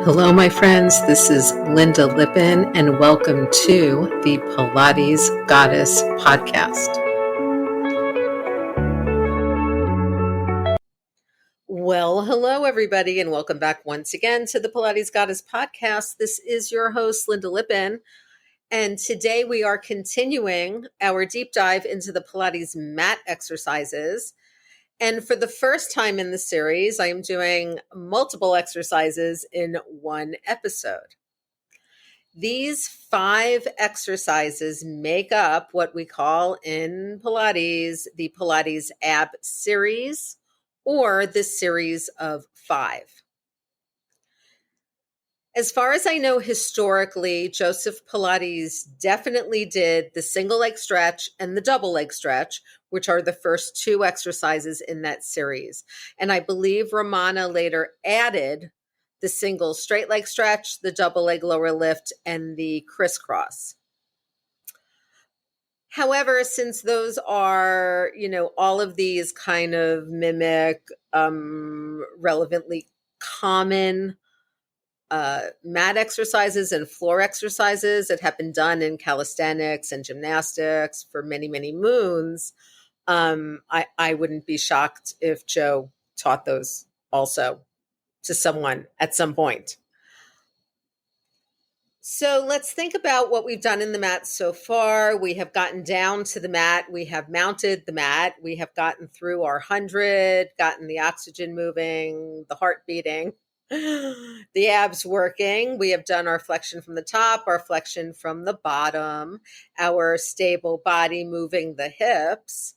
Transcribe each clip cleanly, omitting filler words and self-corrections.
Hello, my friends. This is Lynda Lippin, and welcome to the Pilates Goddess podcast. Well, hello, everybody, and welcome back once again to the Pilates Goddess podcast. This is your host, Lynda Lippin, and today we are continuing our deep dive into the Pilates Mat exercises. And for the first time in the series, I am doing multiple exercises in one episode. These 5 exercises make up what we call in Pilates the Pilates Ab series, or the series of 5. As far as I know, historically, Joseph Pilates definitely did the single leg stretch and the double leg stretch, which are the first 2 exercises in that series. And I believe Romana later added the single straight leg stretch, the double leg lower lift, and the crisscross. However, since those are, all of these kind of mimic relevantly common mat exercises and floor exercises that have been done in calisthenics and gymnastics for many, many moons, I wouldn't be shocked if Joe taught those also to someone at some point. So let's think about what we've done in the mat so far. We have gotten down to the mat. We have mounted the mat. We have gotten through our 100, gotten the oxygen moving, the heart beating, the abs working. We have done our flexion from the top, our flexion from the bottom, our stable body moving the hips.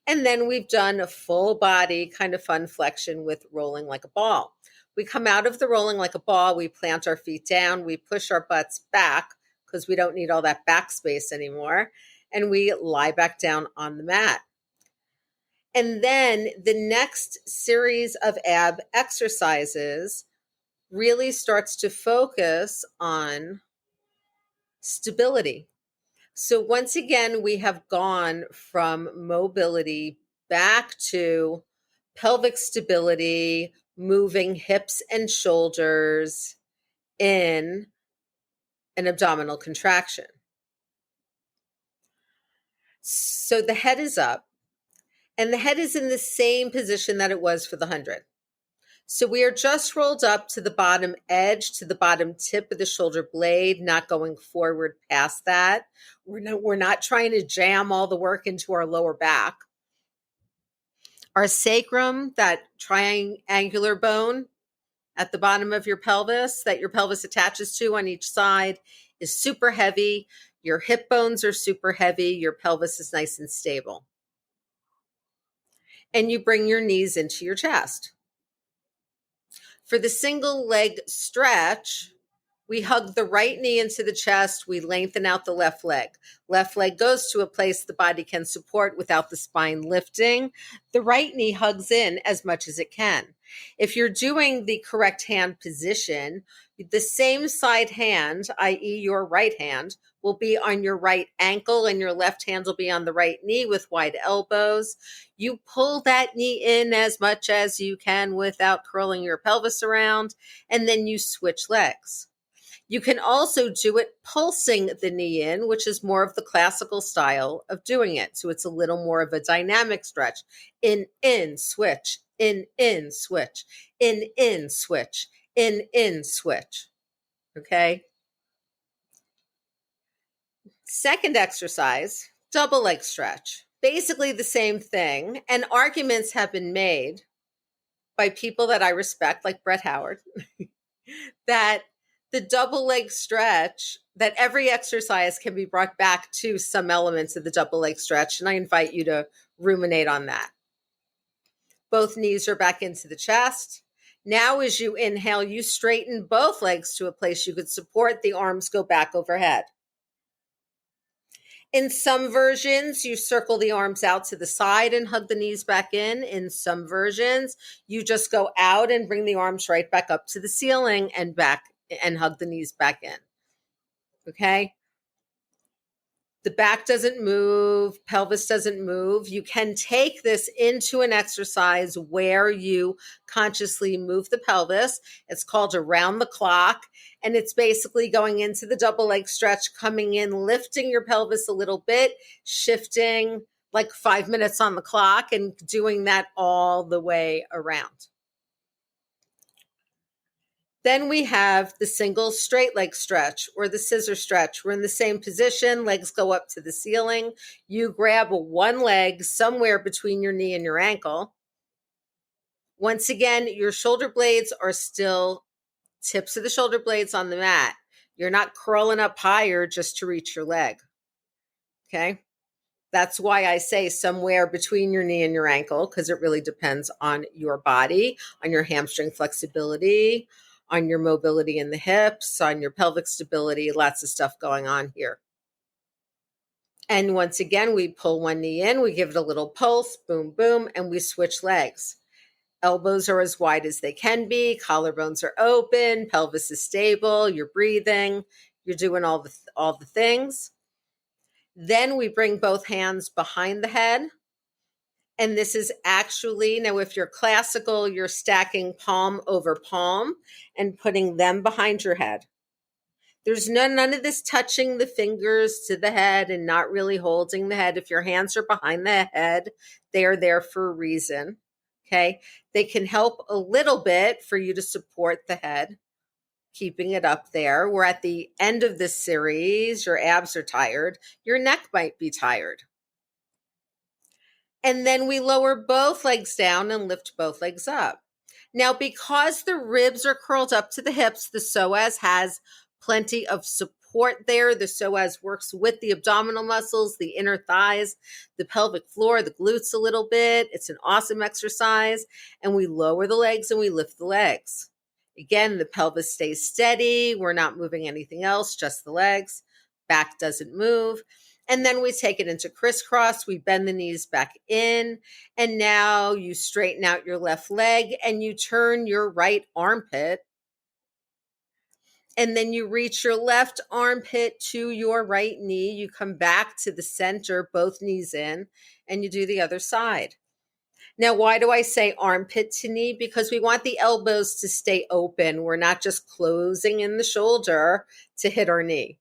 And then we've done a full body kind of fun flexion with rolling like a ball. We come out of the rolling like a ball, we plant our feet down, we push our butts back because we don't need all that back space anymore, and we lie back down on the mat. And then the next series of ab exercises really starts to focus on stability. So once again, we have gone from mobility back to pelvic stability, moving hips and shoulders in an abdominal contraction. So the head is up, and the head is in the same position that it was for the 100. So we are just rolled up to the bottom edge, to the bottom tip of the shoulder blade, not going forward past that. We're not trying to jam all the work into our lower back. Our sacrum, that triangular bone at the bottom of your pelvis that your pelvis attaches to on each side, is super heavy. Your hip bones are super heavy. Your pelvis is nice and stable. And you bring your knees into your chest. For the single leg stretch, we hug the right knee into the chest. We lengthen out the left leg. Left leg goes to a place the body can support without the spine lifting. The right knee hugs in as much as it can. If you're doing the correct hand position, the same side hand, i.e. your right hand, will be on your right ankle and your left hand will be on the right knee with wide elbows. You pull that knee in as much as you can without curling your pelvis around, and then you switch legs. You can also do it pulsing the knee in, which is more of the classical style of doing it. So it's a little more of a dynamic stretch. In, switch, in, switch, in, switch, in, switch. Okay? Second exercise, double leg stretch. Basically the same thing. And arguments have been made by people that I respect, like Brett Howard, that the double leg stretch, that every exercise can be brought back to some elements of the double leg stretch. And I invite you to ruminate on that. Both knees are back into the chest. Now, as you inhale, you straighten both legs to a place you could support. The arms go back overhead. In some versions, you circle the arms out to the side and hug the knees back in. In some versions, you just go out and bring the arms right back up to the ceiling and back and hug the knees back in. Okay? The back doesn't move, pelvis doesn't move. You can take this into an exercise where you consciously move the pelvis. It's called around the clock. And it's basically going into the double leg stretch, coming in, lifting your pelvis a little bit, shifting like 5 minutes on the clock, and doing that all the way around. Then we have the single straight leg stretch or the scissor stretch. We're in the same position, legs go up to the ceiling. You grab one leg somewhere between your knee and your ankle. Once again, your shoulder blades are still tips of the shoulder blades on the mat. You're not curling up higher just to reach your leg. Okay? That's why I say somewhere between your knee and your ankle, because it really depends on your body, on your hamstring flexibility, on your mobility in the hips, on your pelvic stability, lots of stuff going on here. And once again, we pull one knee in, we give it a little pulse, boom, boom, and we switch legs. Elbows are as wide as they can be, collarbones are open, pelvis is stable, you're breathing, you're doing all the things. Then we bring both hands behind the head. And this is actually, now if you're classical, you're stacking palm over palm and putting them behind your head. There's none of this touching the fingers to the head and not really holding the head. If your hands are behind the head, they are there for a reason. Okay. They can help a little bit for you to support the head, keeping it up there. We're at the end of this series. Your abs are tired. Your neck might be tired. And then we lower both legs down and lift both legs up. Now, because the ribs are curled up to the hips, the psoas has plenty of support there. The psoas works with the abdominal muscles, the inner thighs, the pelvic floor, the glutes a little bit. It's an awesome exercise. And we lower the legs and we lift the legs. Again, the pelvis stays steady. We're not moving anything else, just the legs. Back doesn't move. And then we take it into crisscross. We bend the knees back in. And now you straighten out your left leg and you turn your right armpit. And then you reach your left armpit to your right knee. You come back to the center, both knees in, and you do the other side. Now, why do I say armpit to knee? Because we want the elbows to stay open. We're not just closing in the shoulder to hit our knee.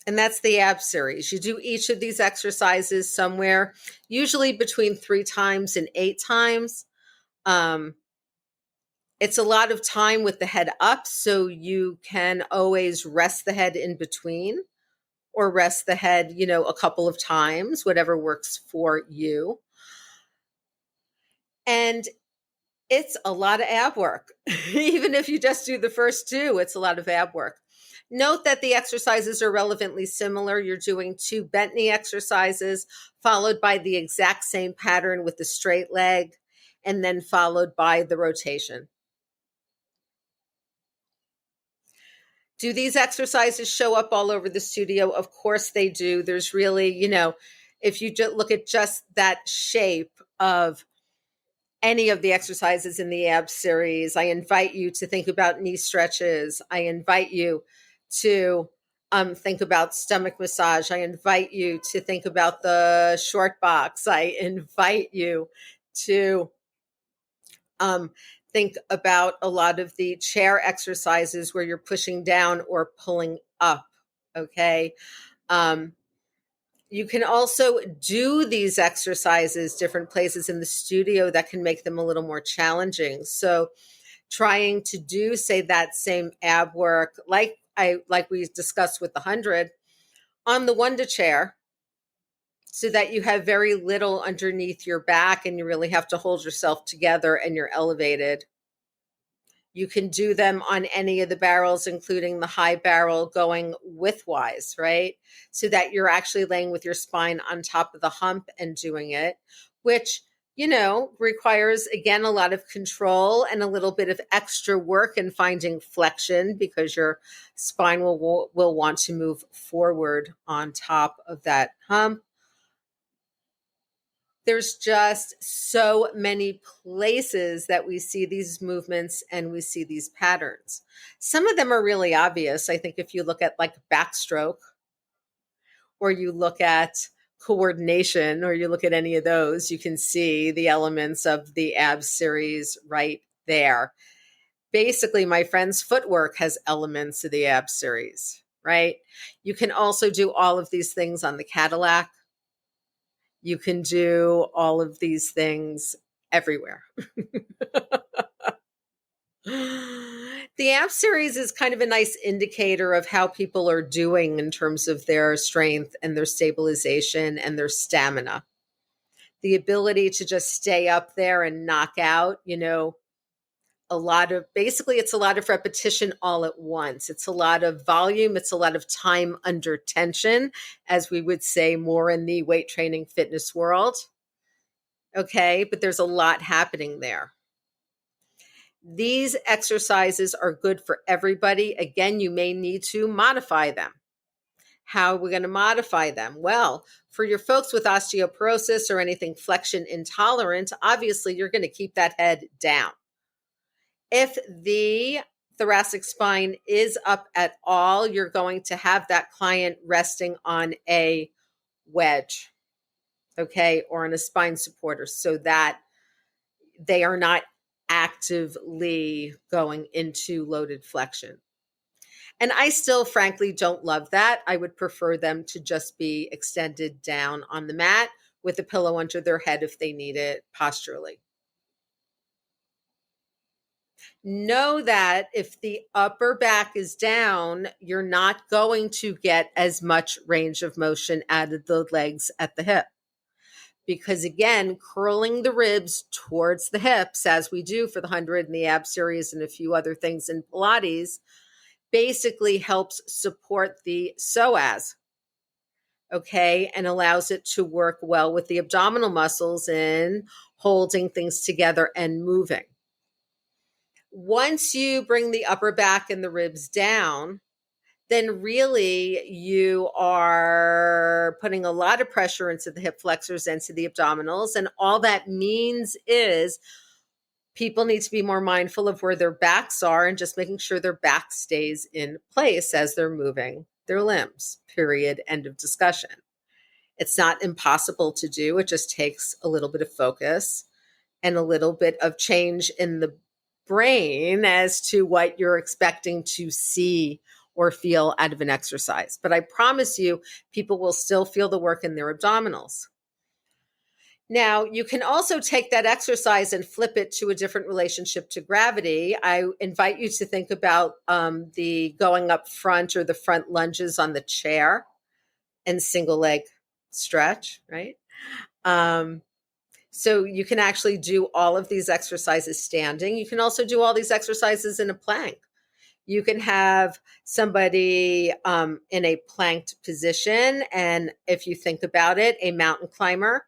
And that's the ab series. You do each of these exercises somewhere, usually between 3 times and 8 times. It's a lot of time with the head up, so you can always rest the head in between or rest the head, a couple of times, whatever works for you. And it's a lot of ab work. Even if you just do the first 2, it's a lot of ab work. Note that the exercises are relevantly similar. You're doing 2 bent knee exercises, followed by the exact same pattern with the straight leg, and then followed by the rotation. Do these exercises show up all over the studio? Of course they do. There's really, if you just look at just that shape of any of the exercises in the ab series, I invite you to think about knee stretches. I invite you to think about stomach massage. I invite you to think about the short box. I invite you to think about a lot of the chair exercises where you're pushing down or pulling up. Okay. You can also do these exercises different places in the studio that can make them a little more challenging. So trying to do, say, that same ab work, like we discussed with the 100, on the Wunda chair, so that you have very little underneath your back and you really have to hold yourself together and you're elevated. You can do them on any of the barrels, including the high barrel going widthwise, right? So that you're actually laying with your spine on top of the hump and doing it, which, requires, again, a lot of control and a little bit of extra work in finding flexion because your spine will want to move forward on top of that hump. There's just so many places that we see these movements and we see these patterns. Some of them are really obvious. I think if you look at like backstroke, or you look at coordination, or you look at any of those, you can see the elements of the abs series right there. Basically, my friend's footwork has elements of the abs series, right? You can also do all of these things on the Cadillac. You can do all of these things everywhere. The app series is kind of a nice indicator of how people are doing in terms of their strength and their stabilization and their stamina. The ability to just stay up there and knock out, it's a lot of repetition all at once. It's a lot of volume. It's a lot of time under tension, as we would say more in the weight training fitness world. Okay, but there's a lot happening there. These exercises are good for everybody. Again, you may need to modify them. How are we going to modify them? Well, for your folks with osteoporosis or anything flexion intolerant, obviously you're going to keep that head down. If the thoracic spine is up at all, you're going to have that client resting on a wedge, okay, or on a spine supporter so that they are not actively going into loaded flexion. And I still, frankly, don't love that. I would prefer them to just be extended down on the mat with a pillow under their head if they need it posturally. Know that if the upper back is down, you're not going to get as much range of motion out of the legs at the hip. Because again, curling the ribs towards the hips, as we do for the 100 and the ab series and a few other things in Pilates, basically helps support the psoas, okay, and allows it to work well with the abdominal muscles in holding things together and moving. Once you bring the upper back and the ribs down, then really you are putting a lot of pressure into the hip flexors and to the abdominals. And all that means is people need to be more mindful of where their backs are and just making sure their back stays in place as they're moving their limbs, period, end of discussion. It's not impossible to do. It just takes a little bit of focus and a little bit of change in the brain as to what you're expecting to see or feel out of an exercise. But I promise you, people will still feel the work in their abdominals. Now, you can also take that exercise and flip it to a different relationship to gravity. I invite you to think about the going up front or the front lunges on the chair and single leg stretch, right? So you can actually do all of these exercises standing. You can also do all these exercises in a plank. You can have somebody in a planked position. And if you think about it, a mountain climber,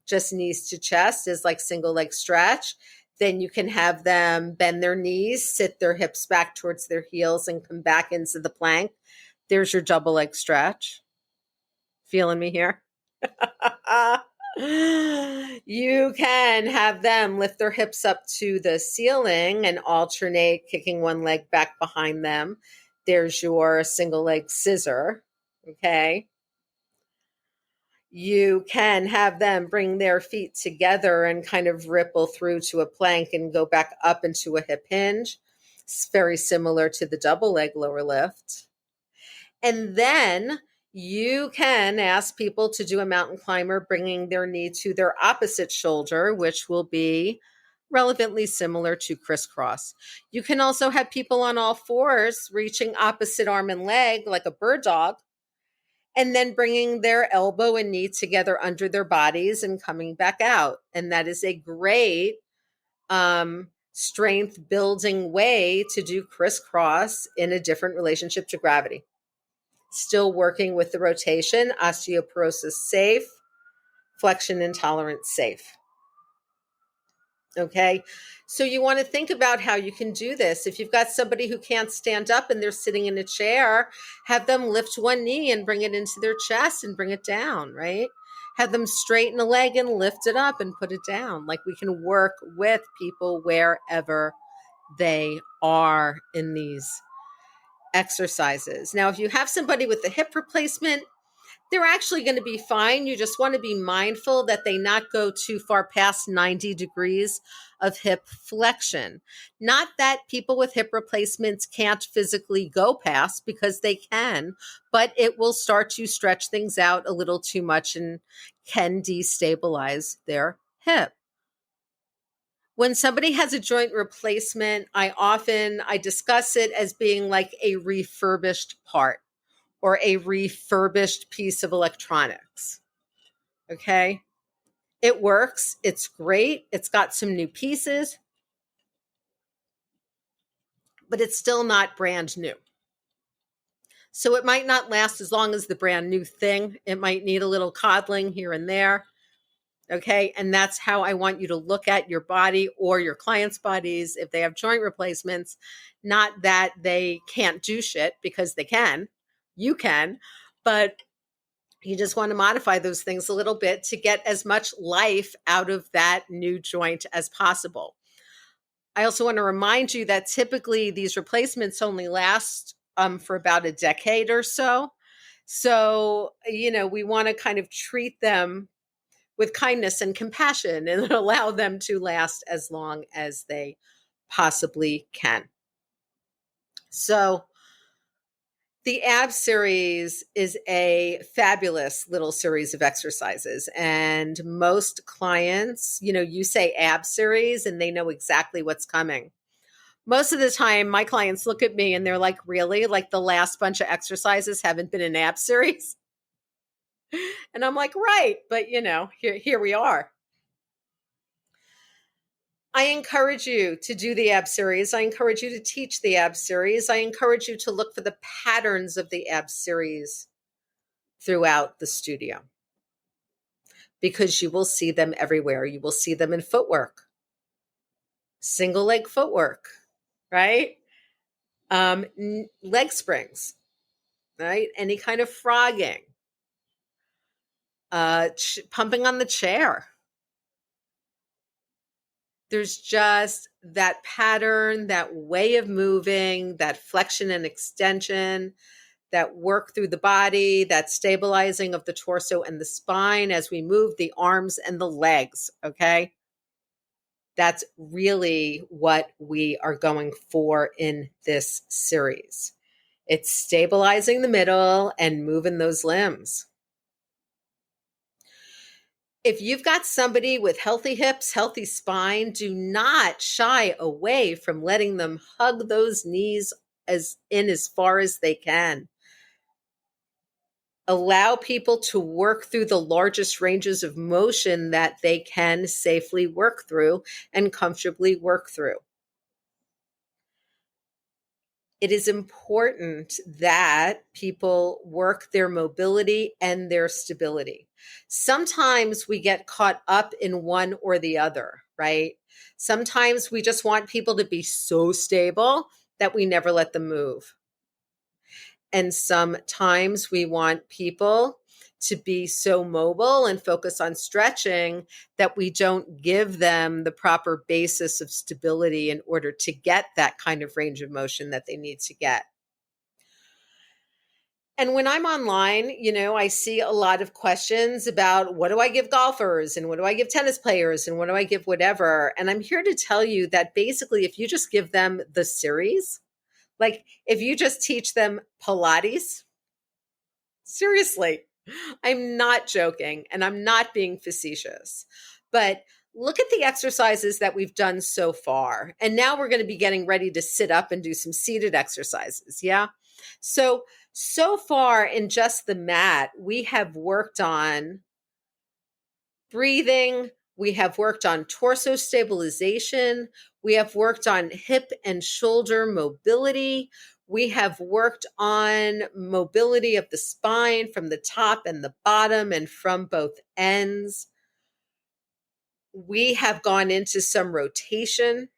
just knees to chest is like single leg stretch. Then you can have them bend their knees, sit their hips back towards their heels and come back into the plank. There's your double leg stretch. Feeling me here? You can have them lift their hips up to the ceiling and alternate kicking one leg back behind them. There's your single leg scissor, okay? You can have them bring their feet together and kind of ripple through to a plank and go back up into a hip hinge. It's very similar to the double leg lower lift. And then you can ask people to do a mountain climber, bringing their knee to their opposite shoulder, which will be relevantly similar to criss-cross. You can also have people on all fours reaching opposite arm and leg like a bird dog, and then bringing their elbow and knee together under their bodies and coming back out. And that is a great strength building way to do criss-cross in a different relationship to gravity. Still working with the rotation, osteoporosis safe, flexion intolerant safe. Okay, so you want to think about how you can do this. If you've got somebody who can't stand up and they're sitting in a chair, have them lift one knee and bring it into their chest and bring it down, right? Have them straighten a leg and lift it up and put it down. Like, we can work with people wherever they are in these exercises. Now, if you have somebody with a hip replacement, they're actually going to be fine. You just want to be mindful that they not go too far past 90 degrees of hip flexion. Not that people with hip replacements can't physically go past, because they can, but it will start to stretch things out a little too much and can destabilize their hip. When somebody has a joint replacement, I discuss it as being like a refurbished part or a refurbished piece of electronics. Okay. It works. It's great. It's got some new pieces, but it's still not brand new. So it might not last as long as the brand new thing. It might need a little coddling here and there. Okay. And that's how I want you to look at your body or your clients' bodies if they have joint replacements. Not that they can't do shit, because they can. You can. But you just want to modify those things a little bit to get as much life out of that new joint as possible. I also want to remind you that typically these replacements only last for about a decade or so. So, we want to kind of treat them with kindness and compassion and allow them to last as long as they possibly can. So, the ab series is a fabulous little series of exercises. And most clients, you say ab series and they know exactly what's coming. Most of the time, my clients look at me and they're like, really? Like the last bunch of exercises haven't been an ab series? And I'm like, right. But, here we are. I encourage you to do the ab series. I encourage you to teach the ab series. I encourage you to look for the patterns of the ab series throughout the studio, because you will see them everywhere. You will see them in footwork, single leg footwork, right? Leg springs, right? Any kind of frogging, pumping on the chair. There's just that pattern, that way of moving, that flexion and extension, that work through the body, that stabilizing of the torso and the spine as we move the arms and the legs, okay? That's really what we are going for in this series. It's stabilizing the middle and moving those limbs. If you've got somebody with healthy hips, healthy spine, do not shy away from letting them hug those knees as far as they can. Allow people to work through the largest ranges of motion that they can safely work through and comfortably work through. It is important that people work their mobility and their stability. Sometimes we get caught up in one or the other, right? Sometimes we just want people to be so stable that we never let them move. And sometimes we want people to be so mobile and focus on stretching that we don't give them the proper basis of stability in order to get that kind of range of motion that they need to get. And when I'm online, I see a lot of questions about what do I give golfers and what do I give tennis players and what do I give whatever. And I'm here to tell you that basically, if you just give them the series, like if you just teach them Pilates, seriously, I'm not joking and I'm not being facetious, but look at the exercises that we've done so far. And now we're going to be getting ready to sit up and do some seated exercises. Yeah. So far in just the mat, we have worked on breathing. We have worked on torso stabilization. We have worked on hip and shoulder mobility. We have worked on mobility of the spine from the top and the bottom and from both ends. We have gone into some rotation.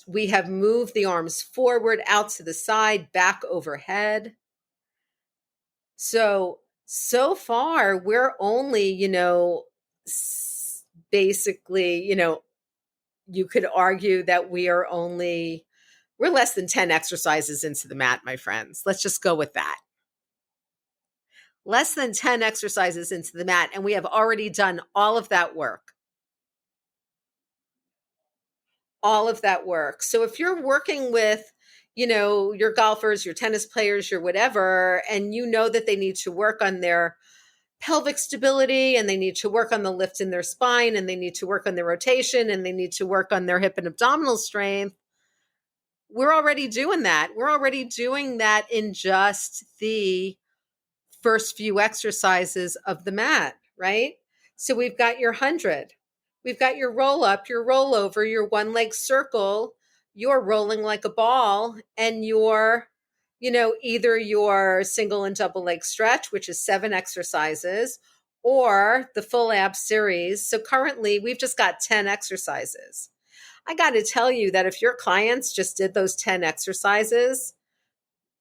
We have moved the arms forward, out to the side, back overhead. So far, we're only, basically, you could argue that we're less than 10 exercises into the mat, my friends. Let's just go with that. less than 10 exercises into the mat, and we have already done all of that work. All of that work. So if you're working with, your golfers, your tennis players, your whatever, and you know that they need to work on their pelvic stability and they need to work on the lift in their spine and they need to work on their rotation and they need to work on their hip and abdominal strength, we're already doing that. We're already doing that in just the first few exercises of the mat, right? So we've got your 100. We've got your roll up, your roll over, your one leg circle, you're rolling like a ball, and your, either your single and double leg stretch, which is 7 exercises, or the full ab series. So currently we've just got 10 exercises. I got to tell you that if your clients just did those 10 exercises,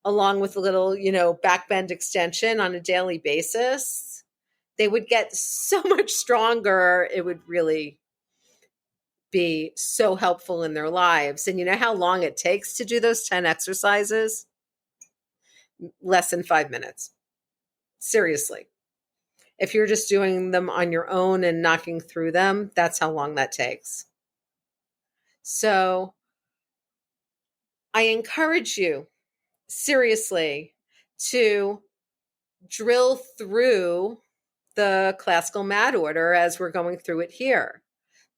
along with a little, back bend extension on a daily basis, they would get so much stronger. It would really be so helpful in their lives. And you know how long it takes to do those 10 exercises? Less than 5 minutes. Seriously. If you're just doing them on your own and knocking through them, that's how long that takes. So I encourage you, seriously, to drill through the classical mat order as we're going through it here,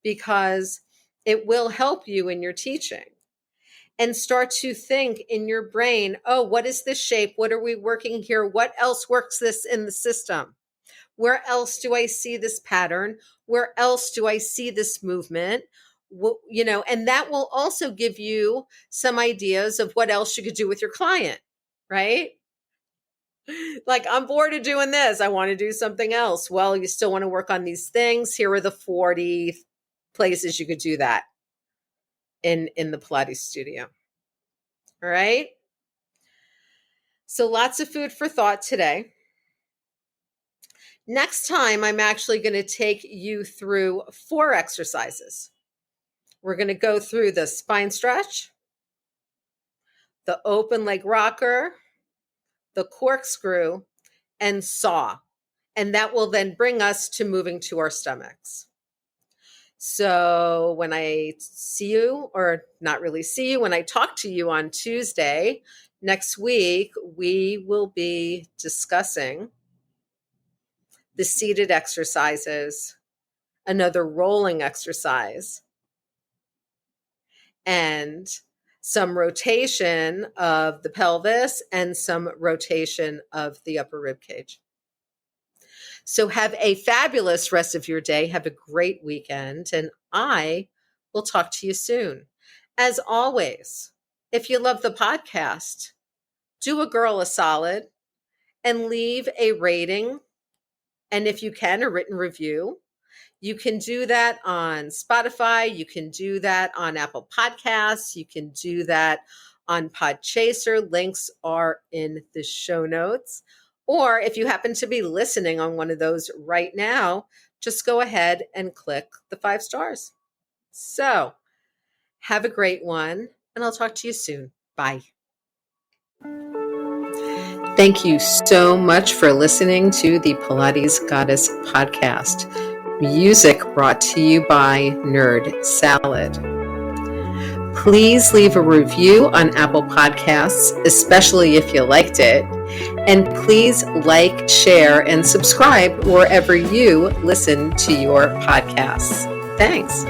because it will help you in your teaching. And start to think in your brain, oh, what is this shape? What are we working here? What else works this in the system? Where else do I see this pattern? Where else do I see this movement? And that will also give you some ideas of what else you could do with your client, right? Like, I'm bored of doing this. I want to do something else. Well, you still want to work on these things. Here are the 40 places you could do that in the Pilates studio. All right. So lots of food for thought today. Next time, I'm actually going to take you through 4 exercises. We're going to go through the spine stretch, the open leg rocker, the corkscrew, and saw. And that will then bring us to moving to our stomachs. So when I see you, or not really see you, when I talk to you on Tuesday next week, we will be discussing the seated exercises, another rolling exercise, and some rotation of the pelvis and some rotation of the upper rib cage. So have a fabulous rest of your day. Have a great weekend, and I will talk to you soon. As always, if you love the podcast, do a girl a solid and leave a rating, and if you can, a written review. You can do that on Spotify. You can do that on Apple Podcasts. You can do that on Podchaser. Links are in the show notes. Or if you happen to be listening on one of those right now, just go ahead and click the 5 stars. So have a great one, and I'll talk to you soon. Bye. Thank you so much for listening to the Pilates Goddess podcast. Music brought to you by Nerd Salad. Please leave a review on Apple Podcasts, especially if you liked it. And please like, share, and subscribe wherever you listen to your podcasts. Thanks.